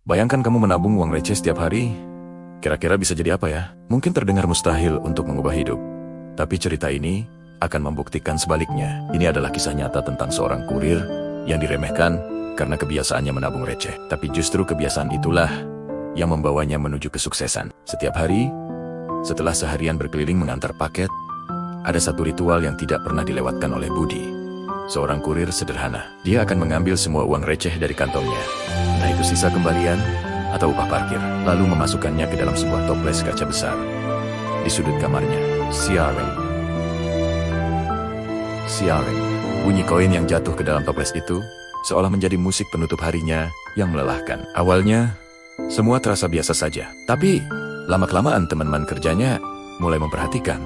Bayangkan kamu menabung uang receh setiap hari, kira-kira bisa jadi apa ya? Mungkin terdengar mustahil untuk mengubah hidup. Tapi cerita ini akan membuktikan sebaliknya. Ini adalah kisah nyata tentang seorang kurir yang diremehkan karena kebiasaannya menabung receh. Tapi justru kebiasaan itulah yang membawanya menuju kesuksesan. Setiap hari, setelah seharian berkeliling mengantar paket, ada satu ritual yang tidak pernah dilewatkan oleh Budi. Seorang kurir sederhana. Dia akan mengambil semua uang receh dari kantongnya, entah itu sisa kembalian atau upah parkir, lalu memasukkannya ke dalam sebuah toples kaca besar. Di sudut kamarnya, siaring. Bunyi koin yang jatuh ke dalam toples itu seolah menjadi musik penutup harinya yang melelahkan. Awalnya, semua terasa biasa saja. Tapi, lama-kelamaan teman-teman kerjanya mulai memperhatikan.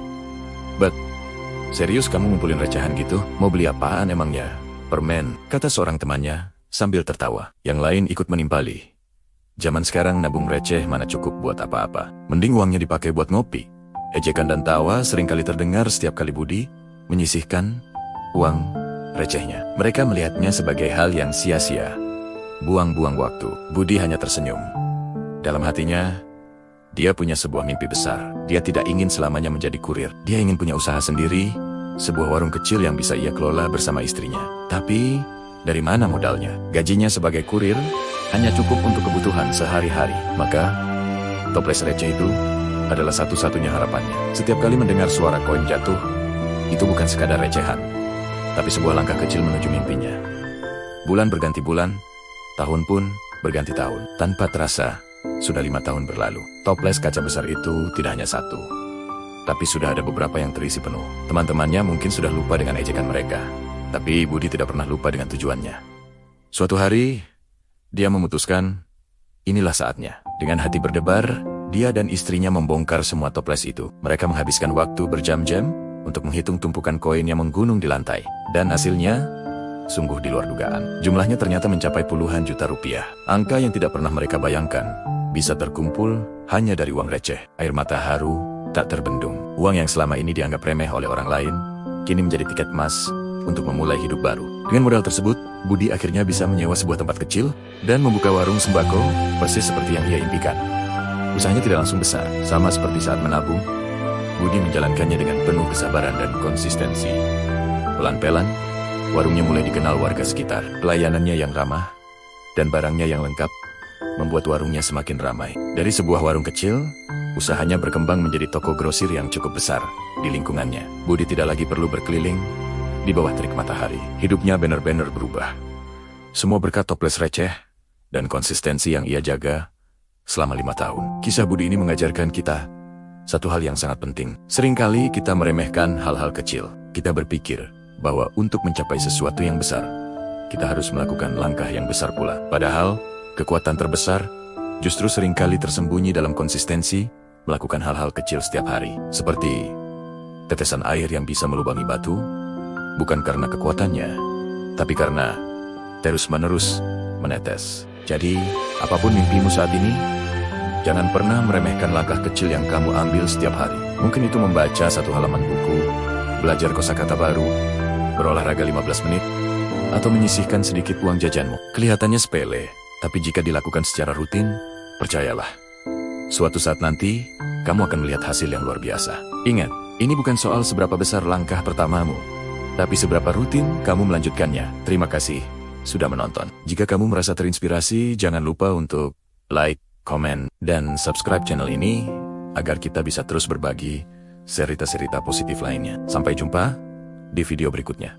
"But, serius kamu ngumpulin recehan gitu? Mau beli apaan emangnya?" "Permen," kata seorang temannya sambil tertawa. Yang lain ikut menimpali. Zaman sekarang nabung receh mana cukup buat apa-apa. Mending uangnya dipakai buat ngopi. Ejekan dan tawa seringkali terdengar setiap kali Budi menyisihkan uang recehnya. Mereka melihatnya sebagai hal yang sia-sia. Buang-buang waktu. Budi hanya tersenyum. Dalam hatinya, dia punya sebuah mimpi besar. Dia tidak ingin selamanya menjadi kurir. Dia ingin punya usaha sendiri, sebuah warung kecil yang bisa ia kelola bersama istrinya. Tapi, dari mana modalnya? Gajinya sebagai kurir hanya cukup untuk kebutuhan sehari-hari. Maka, toples receh itu adalah satu-satunya harapannya. Setiap kali mendengar suara koin jatuh, itu bukan sekadar recehan, tapi sebuah langkah kecil menuju mimpinya. Bulan berganti bulan, tahun pun berganti tahun. Tanpa terasa, sudah 5 tahun berlalu. Toples kaca besar itu tidak hanya satu, tapi sudah ada beberapa yang terisi penuh. Teman-temannya mungkin sudah lupa dengan ejekan mereka, tapi Budi tidak pernah lupa dengan tujuannya. Suatu hari, dia memutuskan, inilah saatnya. Dengan hati berdebar, dia dan istrinya membongkar semua toples itu. Mereka menghabiskan waktu berjam-jam untuk menghitung tumpukan koin yang menggunung di lantai. Dan hasilnya sungguh di luar dugaan. Jumlahnya ternyata mencapai puluhan juta rupiah. Angka yang tidak pernah mereka bayangkan bisa terkumpul hanya dari uang receh. Air mata haru tak terbendung. Uang yang selama ini dianggap remeh oleh orang lain, kini menjadi tiket emas untuk memulai hidup baru. Dengan modal tersebut, Budi akhirnya bisa menyewa sebuah tempat kecil dan membuka warung sembako persis seperti yang ia impikan. Usahanya tidak langsung besar, sama seperti saat menabung. Budi menjalankannya dengan penuh kesabaran dan konsistensi. Pelan-pelan, warungnya mulai dikenal warga sekitar. Pelayanannya yang ramah dan barangnya yang lengkap membuat warungnya semakin ramai. Dari sebuah warung kecil, usahanya berkembang menjadi toko grosir yang cukup besar di lingkungannya. Budi tidak lagi perlu berkeliling di bawah terik matahari. Hidupnya benar-benar berubah. Semua berkat toples receh dan konsistensi yang ia jaga selama 5 tahun. Kisah Budi ini mengajarkan kita satu hal yang sangat penting. Seringkali kita meremehkan hal-hal kecil. Kita berpikir bahwa untuk mencapai sesuatu yang besar, kita harus melakukan langkah yang besar pula. Padahal, kekuatan terbesar justru seringkali tersembunyi dalam konsistensi melakukan hal-hal kecil setiap hari. Seperti tetesan air yang bisa melubangi batu, bukan karena kekuatannya, tapi karena terus-menerus menetes. Jadi, apapun mimpimu saat ini, jangan pernah meremehkan langkah kecil yang kamu ambil setiap hari. Mungkin itu membaca satu halaman buku, belajar kosakata baru, berolahraga 15 menit, atau menyisihkan sedikit uang jajanmu. Kelihatannya sepele, tapi jika dilakukan secara rutin, percayalah, suatu saat nanti, kamu akan melihat hasil yang luar biasa. Ingat, ini bukan soal seberapa besar langkah pertamamu, tapi seberapa rutin kamu melanjutkannya. Terima kasih sudah menonton. Jika kamu merasa terinspirasi, jangan lupa untuk like, komen, dan subscribe channel ini agar kita bisa terus berbagi cerita-cerita positif lainnya. Sampai jumpa di video berikutnya.